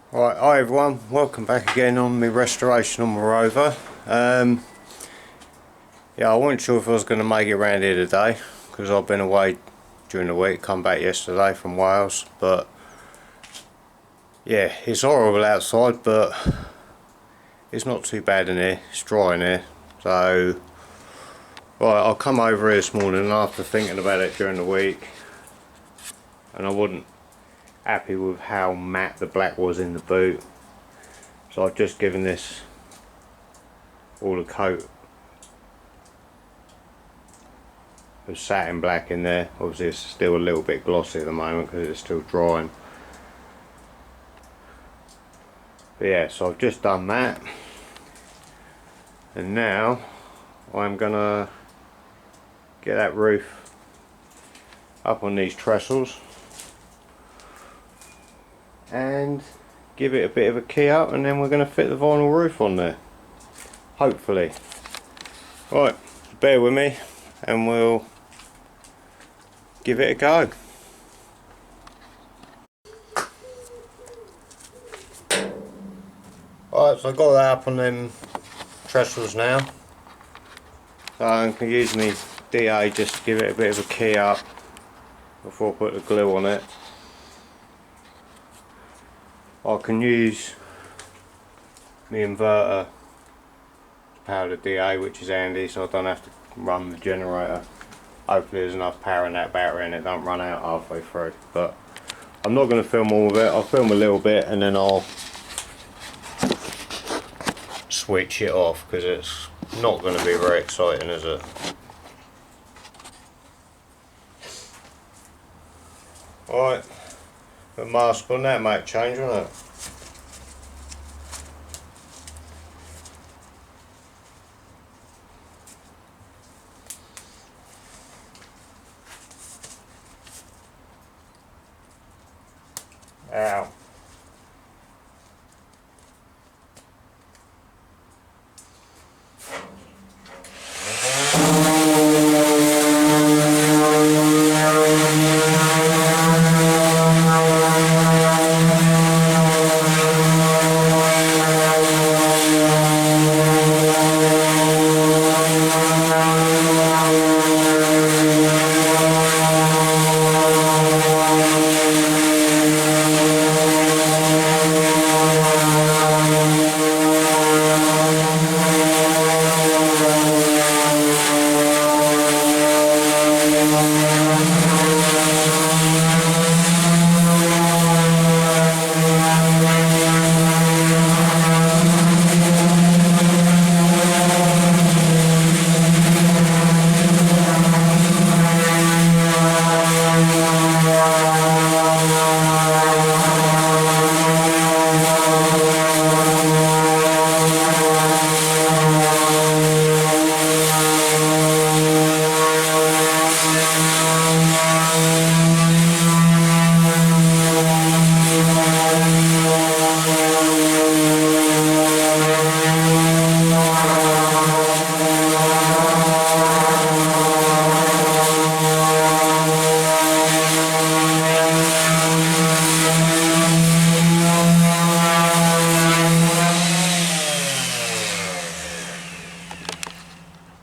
Right, hi everyone, welcome back again on my restoration on my Rover. Yeah, I wasn't sure if I was going to make it around here today because I've been away during the week, come back yesterday from Wales, but yeah, it's horrible outside, but it's not too bad in here, it's dry in here. So right, I'll come over here this morning after thinking about it during the week, and I wasn't happy with how matte the black was in the boot. So I've just given this all a coat of satin black in there. Obviously it's still a little bit glossy at the moment because it's still drying. But yeah, so I've just done that. And now I'm gonna get that roof up on these trestles and give it a bit of a key up, and then we're going to fit the vinyl roof on there, hopefully. Right, bear with me and we'll give it a go. Right, so I've got that up on them trestles now. So I'm going to use my DA just to give it a bit of a key up before I put the glue on it. I can use my inverter to power the DA, which is handy, so I don't have to run the generator. Hopefully there's enough power in that battery and it don't run out halfway through. But I'm not going to film all of it. I'll film a little bit and then I'll switch it off because it's not going to be very exciting, is it? Alright, the mask on that might change, won't it? Ow.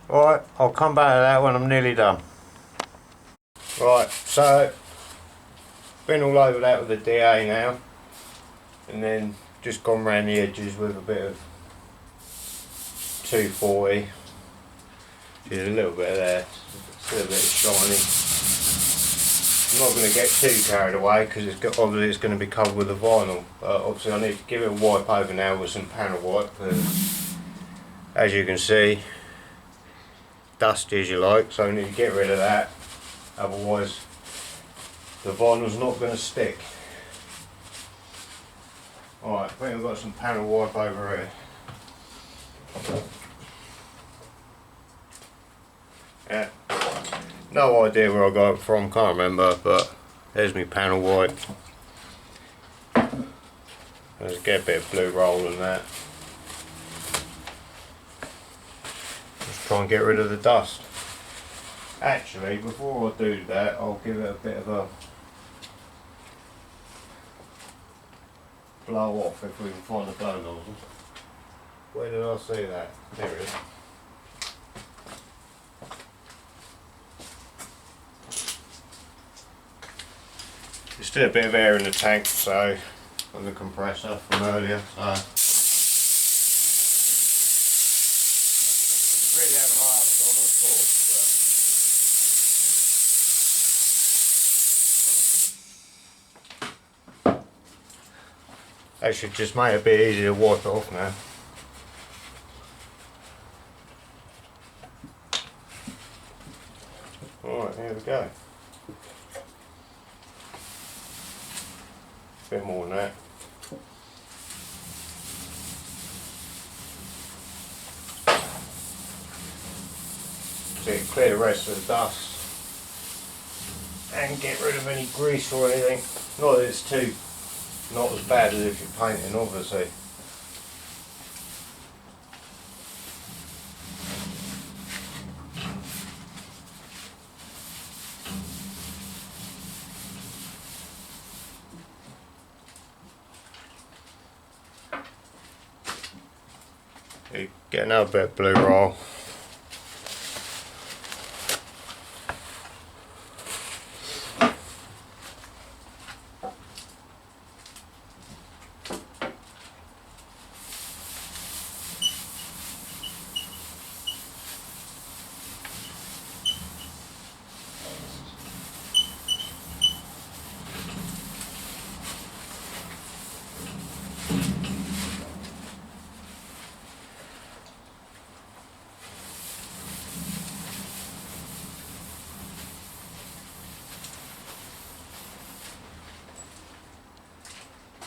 Right, I'll come back to that when I'm nearly done. Right, so been all over that with the DA now, and then just gone round the edges with a bit of 240. There's a little bit of there, still a bit shiny. I'm not going to get too carried away because obviously it's going to be covered with the vinyl. But obviously I need to give it a wipe over now with some panel wipe, because as you can see, dusty as you like, so I need to get rid of that, otherwise the vinyl's not going to stick. Alright, I think I've got some panel wipe over here. Yeah, no idea where I got it from, can't remember, but there's my panel wipe. Let's get a bit of blue roll in that. Let's try and get rid of the dust. Actually, before I do that, I'll give it a bit of a blow off if we can find the blow nozzle. Where did I see that? There it is. There's still a bit of air in the tank, so on the compressor from earlier. So really haven't asked on, of course, but that should just make it a bit easier to wipe it off now. Alright, here we go. A bit more than that. So you clear the rest of the dust and get rid of any grease or anything. Not that it's too, not as bad as if you're painting, obviously. You get another bit of blue roll.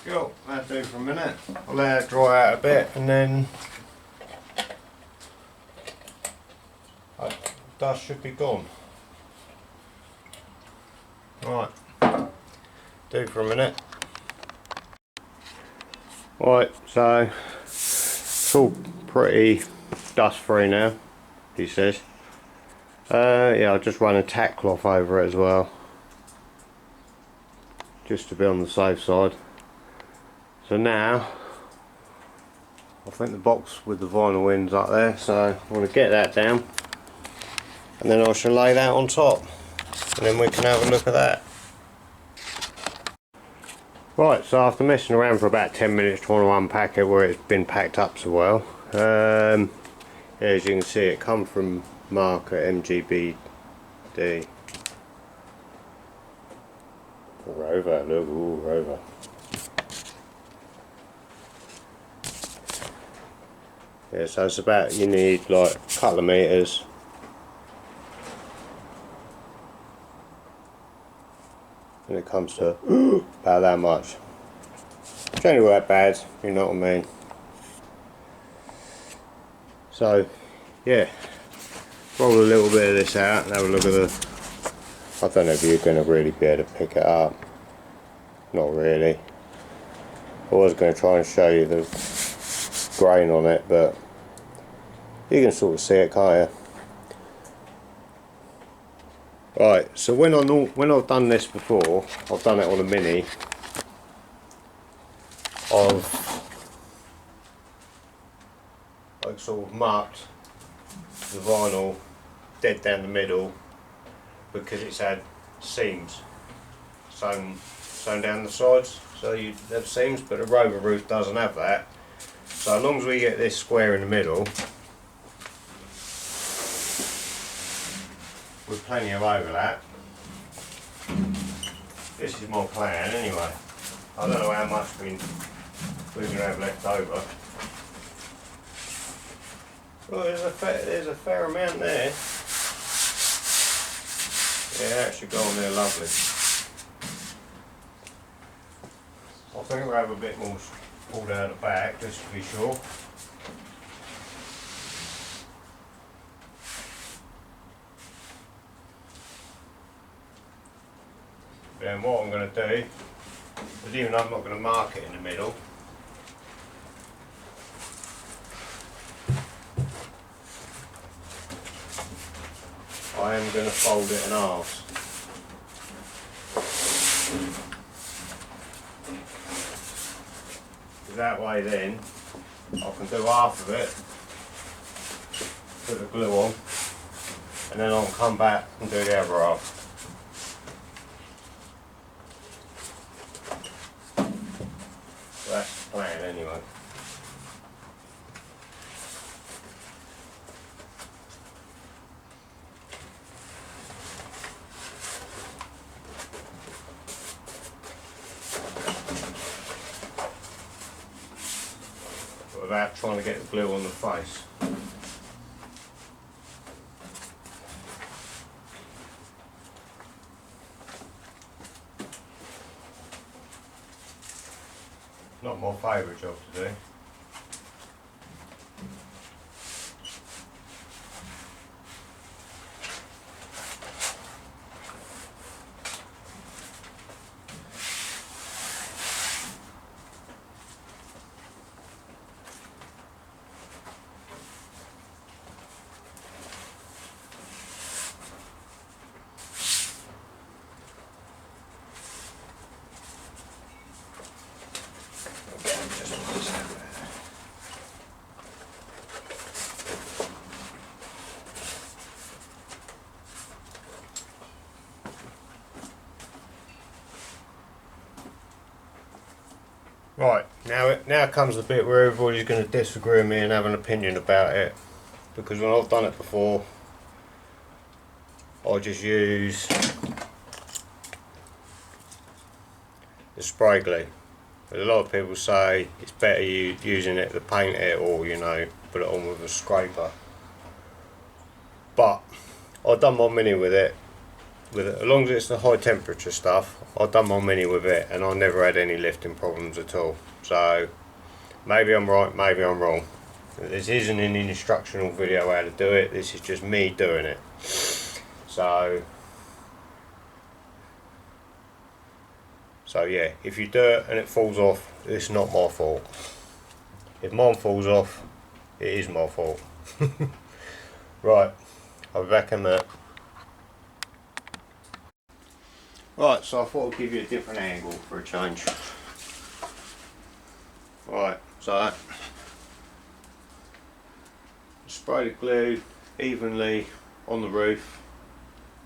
Cool, that'll do for a minute. I'll let it dry out a bit and then dust should be gone. Right, do for a minute. Right, so it's all pretty dust free now, he says. Yeah, I'll just run a tack cloth over it as well, just to be on the safe side. So now, I think the box with the vinyl ends up there, so I want to get that down and then I shall lay that on top and then we can have a look at that. Right, so after messing around for about 10 minutes trying to unpack it where it's been packed up so well, as you can see it come from marker MGBD. Rover, look, ooh, Rover. Yeah, so it's about, you need like a couple of metres. And it comes to about that much. Which ain't all that bad, you know what I mean. So, yeah. Roll a little bit of this out and have a look at the... I don't know if you're going to really be able to pick it up. Not really. I was going to try and show you the grain on it, but you can sort of see it, can't you? Right, so when I've done this before, I've done it on a Mini. I've like sort of marked the vinyl dead down the middle because it's had seams sewn down the sides, so you have seams, but a Rover roof doesn't have that. So as long as we get this square in the middle with plenty of overlap, this is my plan anyway. I don't know how much we're going to have left over. Well, there's a fair amount there. Yeah, that should go on there lovely. I think we'll have a bit more pulled out the back just to be sure. Then what I'm going to do, because even though I'm not going to mark it in the middle, I am going to fold it in halves. because that way then I can do half of it, put the glue on, and then I can come back and do the other half. So that's the plan anyway. Without trying to get the glue on the face. Not my favourite job to do. Right, now comes the bit where everybody's going to disagree with me and have an opinion about it, because when I've done it before I just use the spray glue. But a lot of people say it's better using it to paint it, or you know, put it on with a scraper. But I've done my Mini with it. As long as it's the high temperature stuff, I've done my Mini with it and I never had any lifting problems at all. So maybe I'm right, maybe I'm wrong. This isn't an instructional video how to do it, this is just me doing it. So yeah, if you do it and it falls off, it's not my fault. If mine falls off, it is my fault. Right, I'll be back in a minute. Right, so I thought I'd give you a different angle for a change. Right, so spray the glue evenly on the roof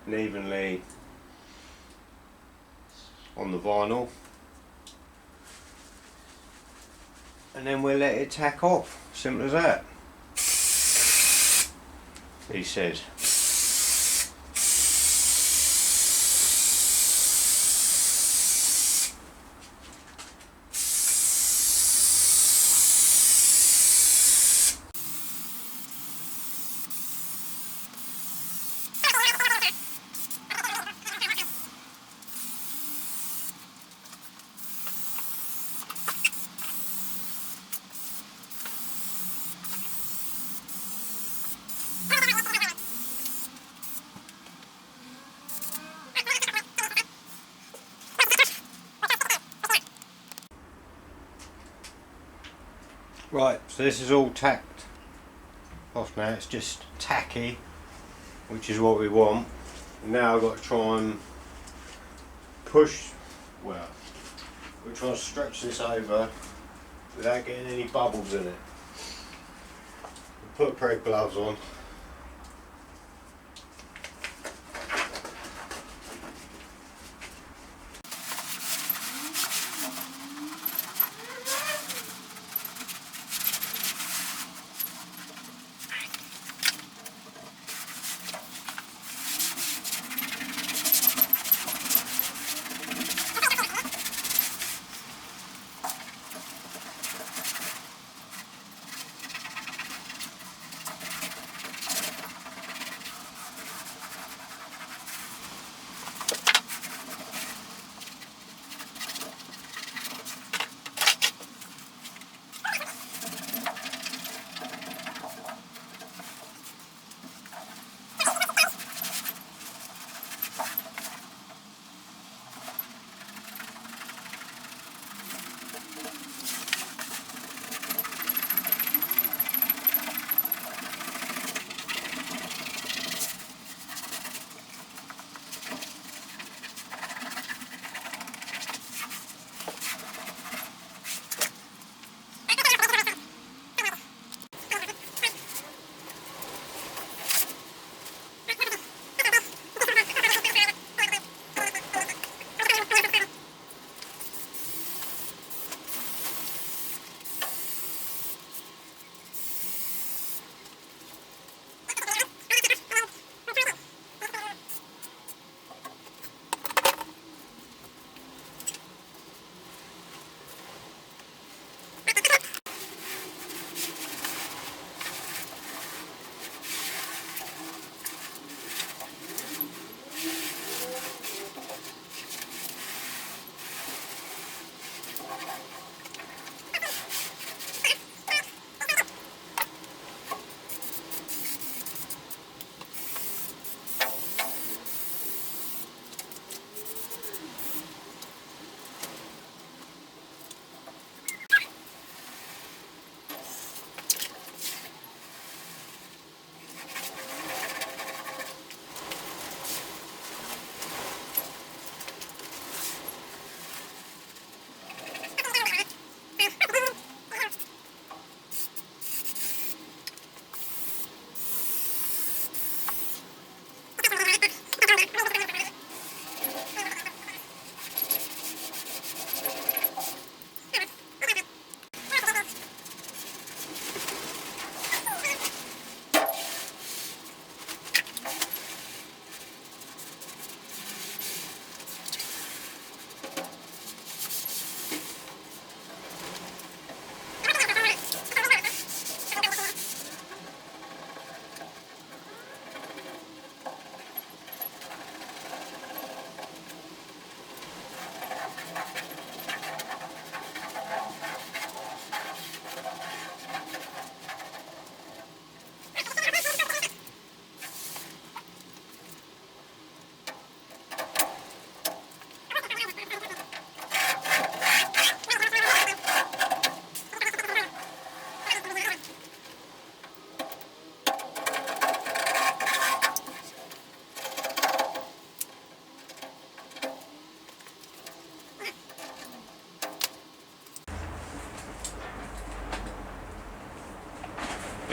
and evenly on the vinyl, and then we'll let it tack off. Simple as that. He said. Right, so this is all tacked off now, it's just tacky, which is what we want. And now I've got to try and push, well, we're trying to stretch this over without getting any bubbles in it. Put a pair of gloves on.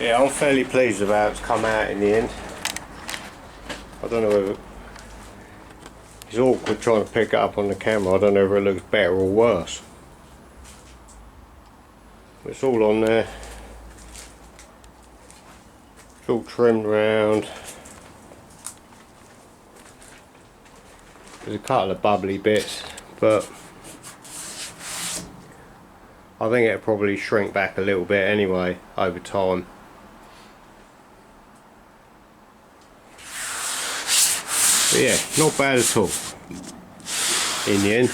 Yeah, I'm fairly pleased with how it's come out in the end. I don't know whether it's awkward trying to pick it up on the camera. I don't know if it looks better or worse. It's all on there. It's all trimmed round. There's a couple of bubbly bits, but I think it'll probably shrink back a little bit anyway over time. But yeah, not bad at all in the end.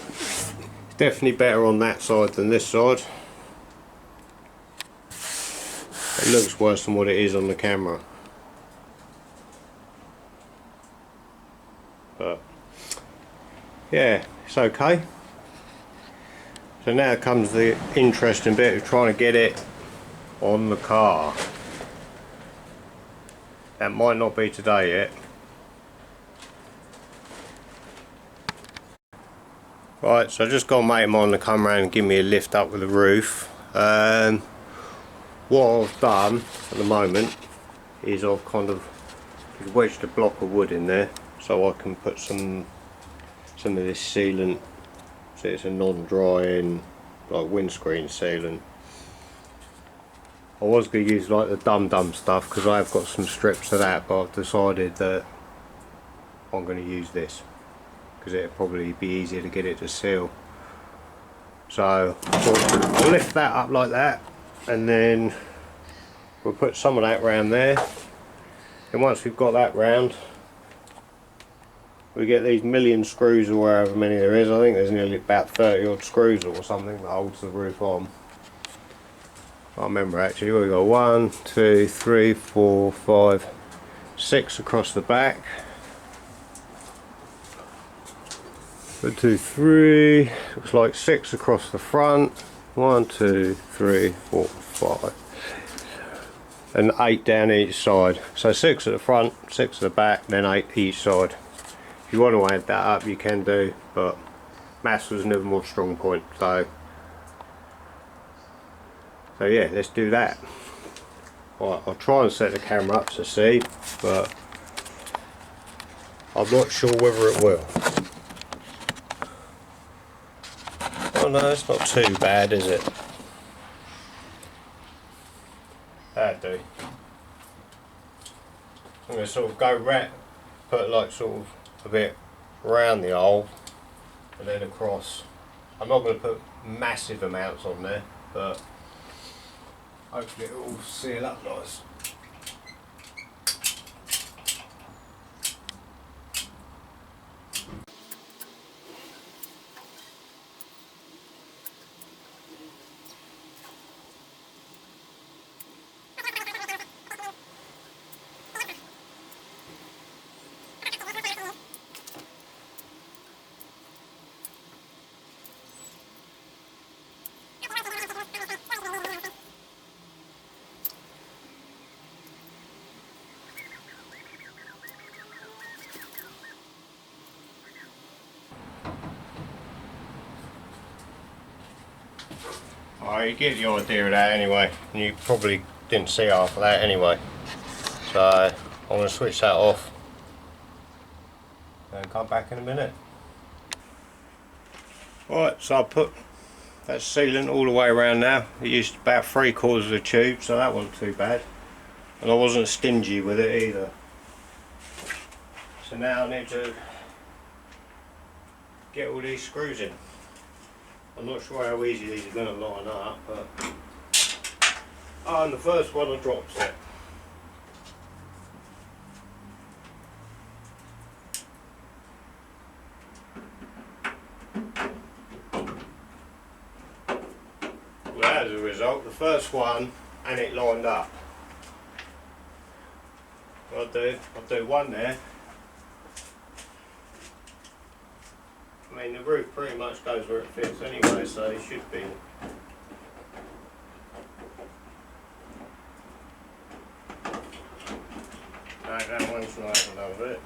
It's definitely better on that side than this side. It looks worse than what it is on the camera. But yeah, it's okay. So now comes the interesting bit of trying to get it on the car. That might not be today yet. Right, so I just got mate of mine to come around and give me a lift up with the roof. What I've done at the moment is I've kind of wedged a block of wood in there so I can put some of this sealant, so it's a non-drying like windscreen sealant. I was going to use like the dum-dum stuff because I have got some strips of that, but I've decided that I'm going to use this because it'll probably be easier to get it to seal. So I'll lift that up like that, and then we'll put some of that round there. And once we've got that round, we get these million screws or however many there is. I think there's nearly about 30 odd screws or something that holds the roof on. I remember actually, we've got 1, 2, 3, 4, 5, 6 across the back. 1, 2, 3, looks like 6 across the front. 1, 2, 3, 4, 5. And 8 down each side. So 6 at the front, 6 at the back, then 8 each side. If you want to add that up, you can do, but maths was never my strong point. So yeah, let's do that. Right, I'll try and set the camera up to see, but I'm not sure whether it will. Oh no, it's not too bad, is it? That'd do. I'm going to sort of go round, put like sort of a bit around the hole and then across. I'm not going to put massive amounts on there, but hopefully it will seal up nice. Oh, you get the idea of that anyway, and you probably didn't see half of that anyway. So I'm going to switch that off and come back in a minute. Right, so I put that sealant all the way around now. It used about 3/4 of the tube, so that wasn't too bad. And I wasn't stingy with it either. So now I need to get all these screws in. I'm not sure how easy these are going to line up, but oh, and the first one I dropped it. Well, as a result, the first one and it lined up. What I'll do one there. I mean, the roof pretty much goes where it fits anyway, so it should be. No, that one's not a little bit.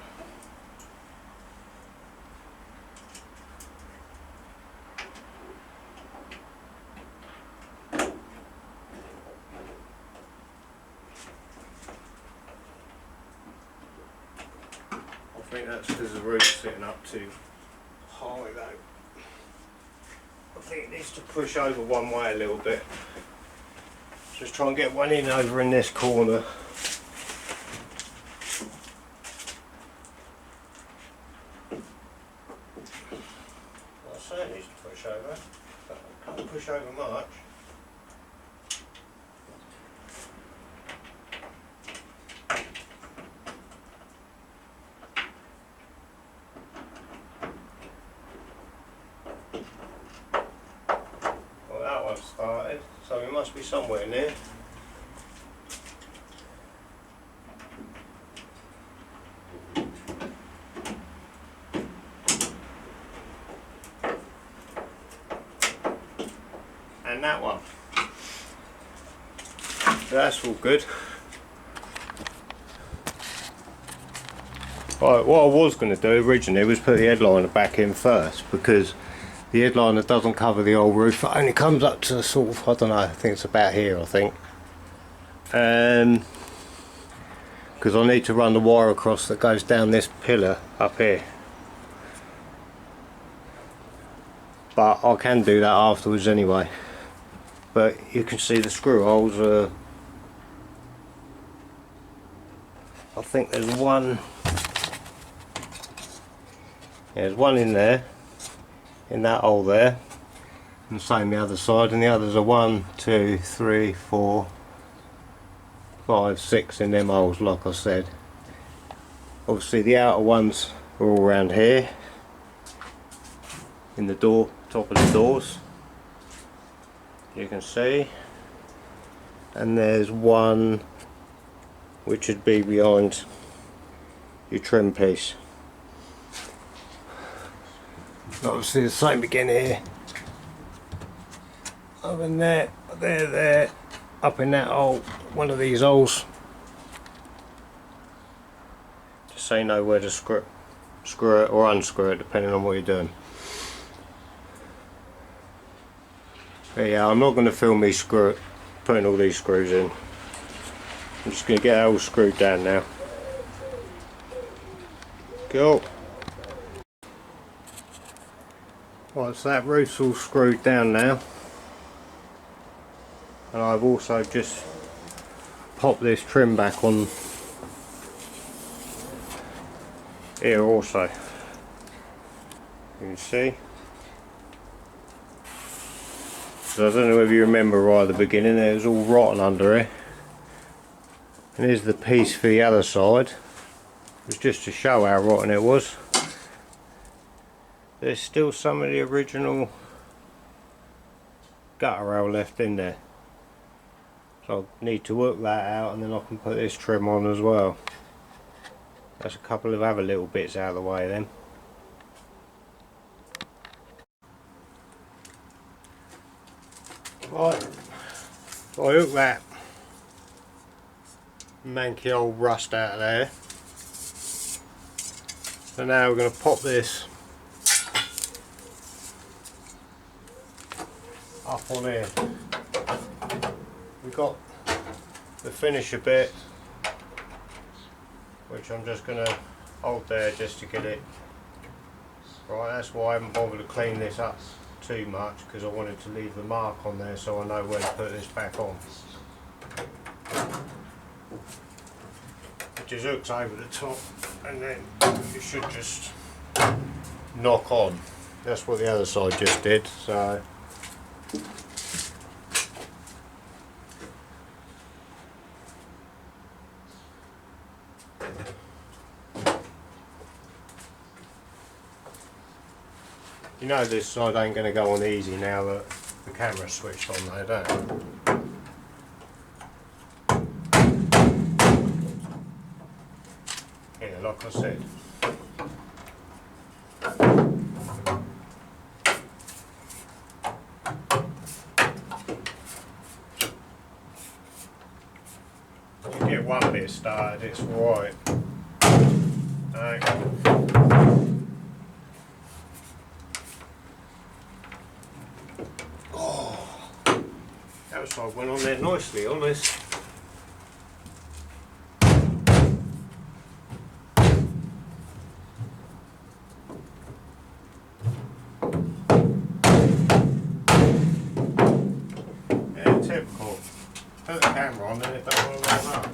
think that's because the roof's sitting up too high though. I think it needs to push over one way a little bit. Just try and get one in over in this corner. Well, I say it needs to push over, but I can't push over much. Started, so it must be somewhere near. And that one. That's all good. Right, what I was going to do originally was put the headliner back in first, because the headliner doesn't cover the whole roof. It only comes up to sort of, I don't know, I think it's about here, I think. Because I need to run the wire across that goes down this pillar up here. But I can do that afterwards anyway. But you can see the screw holes are, I think there's one, yeah, there's one in there, in that hole there, and the same the other side, and the others are 1, 2, 3, 4, 5, 6 in them holes like I said. Obviously the outer ones are all around here in the door, top of the doors, you can see, and there's one which would be behind your trim piece. Obviously the same again here, up in there, there, up in that hole, one of these holes, just so you know where to screw it or unscrew it depending on what you're doing. But yeah, I'm not going to film me putting all these screws in. I'm just going to get it all screwed down now. Cool. Right, so that roof's all screwed down now, and I've also just popped this trim back on here also, you can see. So I don't know if you remember right at the beginning, it was all rotten under here, and here's the piece for the other side. It was just to show how rotten it was. There's still some of the original gutter rail left in there, so I need to work that out, and then I can put this trim on as well. That's a couple of other little bits out of the way then. Right, so I hooked that manky old rust out of there. So now we're going to pop this up on here. We've got the finisher bit, which I'm just going to hold there just to get it right. That's why I haven't bothered to clean this up too much, because I wanted to leave the mark on there so I know where to put this back on. It just hooks over the top, and then it should just knock on. That's what the other side just did. So you know this side ain't going to go on easy now that the camera's switched on there, don't it? Yeah, like I said. You get one bit started, it's right. That side went on there nicely on this. Put the camera on and it don't want to warm up.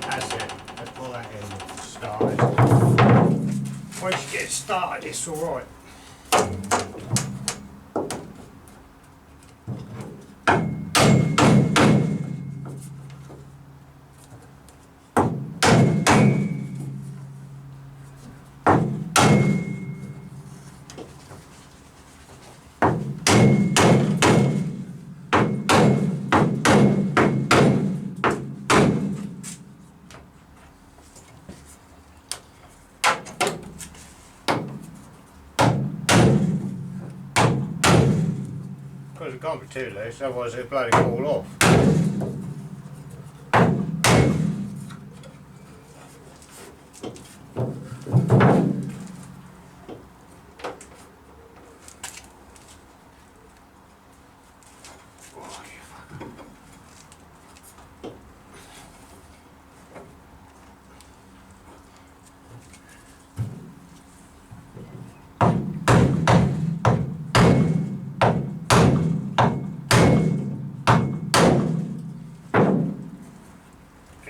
That's it. Let's pull that in started. Once you get started, it's alright. Because it can't be too loose, otherwise it'll bloody fall off.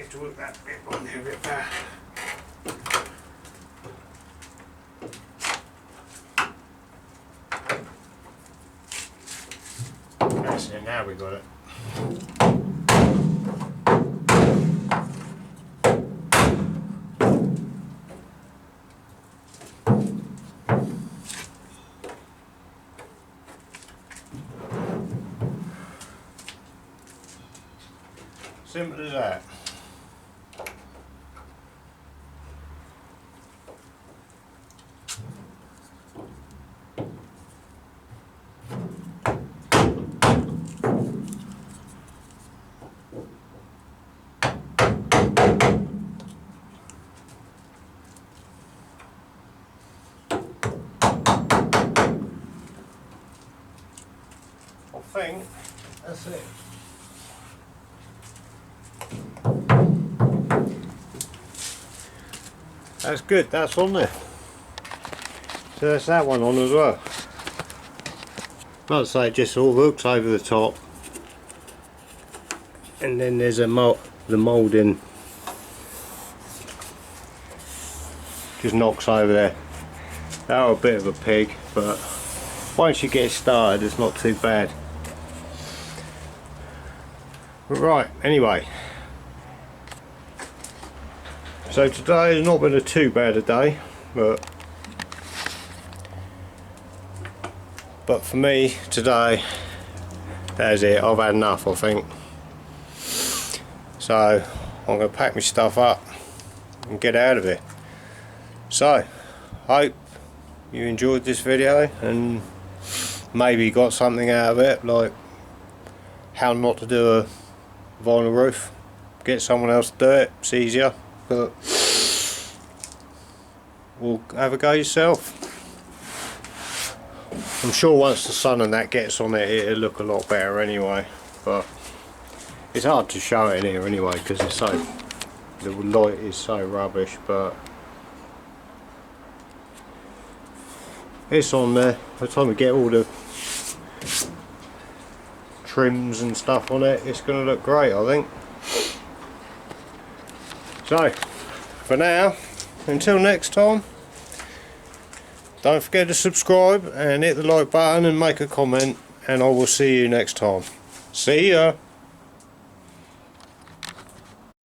To work that bit on there a bit better. That's it, now we got it. Simple as that. I think that's it. That's good, that's on there. So that's that one on as well. Like I say, it just all hooks over the top. And then there's a the moulding just knocks over there. They're a bit of a pig, but once you get started it's not too bad. But right, anyway. So today has not been too bad a day, but for me today, that's it. I've had enough, I think. So I'm going to pack my stuff up and get out of here. So hope you enjoyed this video and maybe got something out of it, like how not to do a vinyl roof. Get someone else to do it, it's easier. But we'll have a go yourself. I'm sure once the sun and that gets on it, it'll look a lot better anyway. But it's hard to show it in here anyway because it's so, the light is so rubbish. But it's on there. By the time we get all the trims and stuff on it, it's going to look great, I think. So, for now, until next time, don't forget to subscribe and hit the like button and make a comment, and I will see you next time. See ya!